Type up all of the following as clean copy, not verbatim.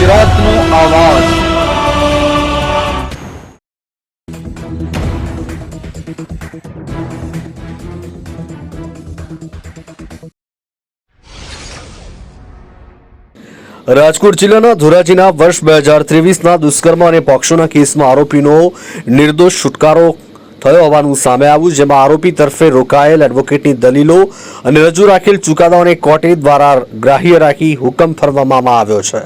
ગુજરાતનો આવાજ। રાજકોટ જિલ્લાના ધોરાજીના વર્ષ 2023ના દુષ્કર્મ અને પોક્સોના કેસમાં આરોપીનો નિર્દોષ છુટકારો થયો હોવાનું સામે આવ્યું, જેમાં આરોપી તરફે રોકાયેલ એડવોકેટની દલીલો અને રજૂ રાખેલ ચુકાદાઓને કોર્ટે દ્વારા ગ્રાહ્ય રાખી હુકમ ફરમાવવામાં આવ્યો છે।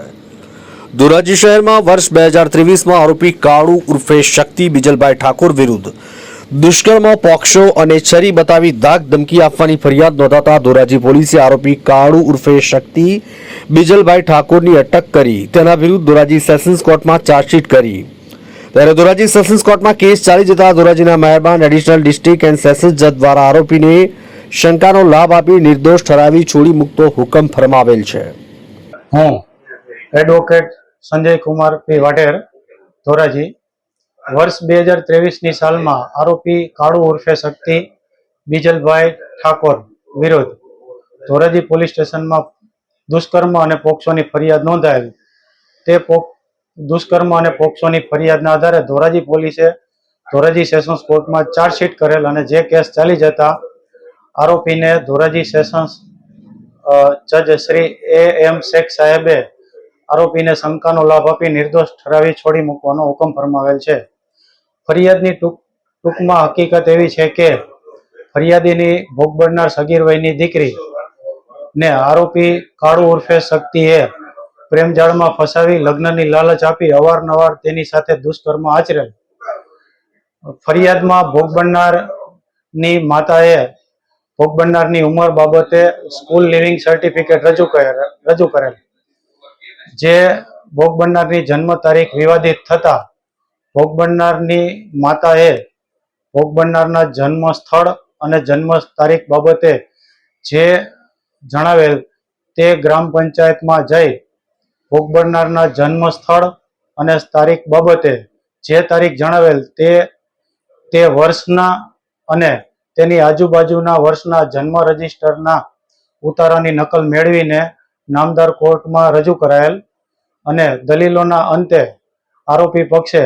ધોરાજી શહેરમાં વર્ષ 2023માં આરોપી કાળુ ઉર્ફે શક્તિ બીજલભાઈ ઠાકોર વિરુદ્ધ દુષ્કર્મ, પોક્સો અને છરી બતાવી ધાક ધમકી આપવાની ફરિયાદ નોંધાતા ધોરાજી પોલીસે આરોપી કાળુ ઉર્ફે શક્તિ બીજલભાઈ ઠાકોરની અટક કરી તેના વિરુદ્ધ ધોરાજી સેશન્સ કોર્ટમાં ચાર્જશીટ કરી। ત્યારે ધોરાજી સેશન્સ કોર્ટમાં કેસ ચાલી જતા ધોરાજીના મહેરબાન એડિશનલ ડિસ્ટ્રિક્ટ એન્ડ સેશન્સ જજ દ્વારા આરોપીને શંકાનો લાભ આપી નિર્દોષ ઠરાવી છોડી મૂકતો હુકમ ફરમાવેલ છે। હું એડવોકેટ સંજય કુમાર પી વાઢેર ધોરાજી વર્ષ 2023ની સાલમાં આરોપી કાળુ ઉર્ફે શક્તિ બીજલભાઈ ઠાકોર વિરુદ્ધ ધોરાજી પોલીસ સ્ટેશનમાં દુષ્કર્મ અને પોક્સોની ફરિયાદ નોંધાયેલ। તે દુષ્કર્મ અને પોક્સોની ફરિયાદના આધારે ધોરાજી પોલીસે ધોરાજી સેશન્સ કોર્ટમાં ચાર્જશીટ કરેલ અને જે કેસ ચાલી જતા આરોપીને ધોરાજી સેશન્સ જજ શ્રી AM શેખ સાહેબે આરોપીને શંકાનો લાભ આપી નિર્દોષ ઠરાવી છોડી મૂકવાનો હુકમ ફરમાવેલ છે। ફરિયાદની ટૂંકમાં હકીકત એવી છે કે ફરિયાદીની ભોગ બનનાર સગીર વયની દીકરી ને આરોપી કાળુ ઉર્ફે શક્તિએ પ્રેમજાળમાં ફસાવી લગ્નની લાલચ આપી અવારનવાર તેની સાથે દુષ્કર્મ આચરેલ। ફરિયાદમાં ભોગ બનનારની માતાએ ભોગ બનનારની ઉંમર બાબતે સ્કૂલ લિવિંગ સર્ટિફિકેટ રજૂ કરેલ, જે ભોગ બનનારની જન્મ તારીખ વિવાદિત થતા ભોગ બનનારની માતાએ ભોગ બનનારના જન્મ સ્થળ અને જન્મ તારીખ બાબતે જે જણાવેલ તે ગ્રામ પંચાયતમાં જઈ ભોગ બનનારના જન્મ સ્થળ અને તારીખ બાબતે જે તારીખ જણાવેલ તે વર્ષના અને તેની આજુબાજુના વર્ષના જન્મ રજિસ્ટરના ઉતારાની નકલ મેળવીને નામદાર કોર્ટમાં રજૂ કરાયેલ અને દલીલોના અંતે આરોપી પક્ષે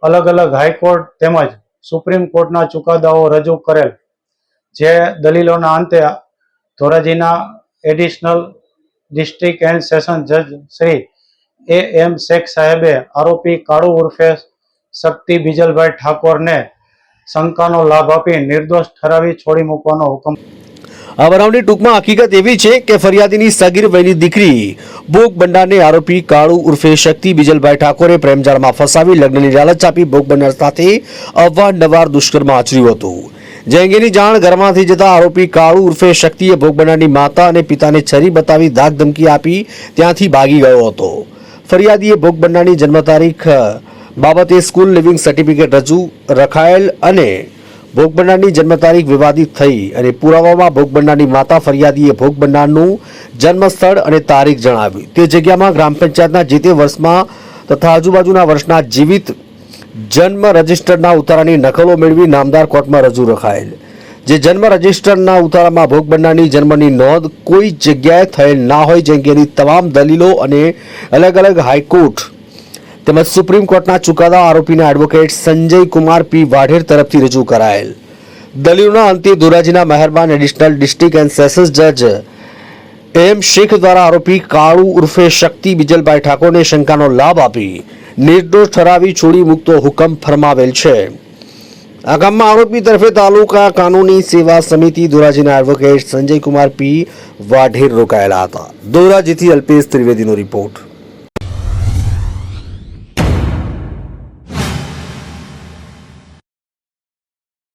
અલગ અલગ હાઈકોર્ટ તેમજ સુપ્રીમ કોર્ટના ચુકાદાઓ રજૂ કરેલ। જે દલીલોના અંતે ધોરાજીના એડિશનલ ડિસ્ટ્રિક્ટ એન્ડ સેશન જજ શ્રી AM શેખ સાહેબે આરોપી કાળુ ઉર્ફે શક્તિ બીજલભાઈ ઠાકોરને શંકાનો લાભ આપી નિર્દોષ ઠરાવી છોડી મૂકવાનો હુકમ। આ બનાવની ટૂંકમાં હકીકત એવી છે કે ફરિયાદીની સગીર વયની દીકરી ભોગ બનનારને આરોપી કાળુ ઉર્ફે શક્તિ બીજલભાઈ ઠાકોરે પ્રેમજાળમાં ફસાવી લગ્નની લાલચ આપી ભોગ બનનાર સાથે અવારનવાર દુષ્કર્મ આચર્યું હતું। જે અંગેની જાણ ઘરમાંથી જતા આરોપી કાળુ ઉર્ફે શક્તિએ ભોગ બનનારની માતા અને પિતાને છરી બતાવી ધાક ધમકી આપી ત્યાંથી ભાગી ગયો હતો। ફરિયાદીએ ભોગ બનનારની જન્મ તારીખ બાબતે સ્કૂલ લિવિંગ સર્ટિફિકેટ રજૂ રખાયેલ અને ભોગ બનનારની જન્મ તારીખ વિવાદિત થઈ અને પુરાવામાં ભોગ બનનારની માતા ફરિયાદીએ ભોગ બનનારનું જન્મ સ્થળ અને તારીખ જણાવી તે જગ્યામાં ગ્રામ પંચાયતના જે તે વર્ષમાં તથા આજુબાજુના વર્ષના જીવિત જન્મ રજિસ્ટરના ઉતારાની નકલો મેળવી નામદાર કોર્ટમાં રજૂ રખાયેલ। જે જન્મ રજિસ્ટરના ઉતારામાં ભોગ બનનારની જન્મની નોંધ કોઈ જગ્યાએ થયેલ ના હોય જે અંગેની તમામ દલીલો અને અલગ અલગ હાઈકોર્ટ તેમજ સુપ્રીમ કોર્ટના ચુકાદા આરોપીના એડવોકેટ સંજય કુમાર પી વાઢેર તરફથી રજૂ કરાયેલ। દલીલોના અંતે ધોરાજીના મહેરબાન એડિશનલ ડિસ્ટ્રિક્ટ એન્ડ સેશન્સ જજ AM શેખ દ્વારા આરોપી કાળુ ઉર્ફે શક્તિ બીજલભાઈ ઠાકોરને શંકાનો લાભ આપી નિર્દોષ ઠરાવી છોડી મૂકતો હુકમ ફરમાવેલ છે। આ કામમાં આરોપી તરફે તાલુકા કાનૂની સેવા સમિતિ ધોરાજીના એડવોકેટ સંજય કુમાર પી વાઢેર રોકાયેલા હતા। ધોરાજીથી અલ્પેશ ત્રિવેદીનો રિપોર્ટ।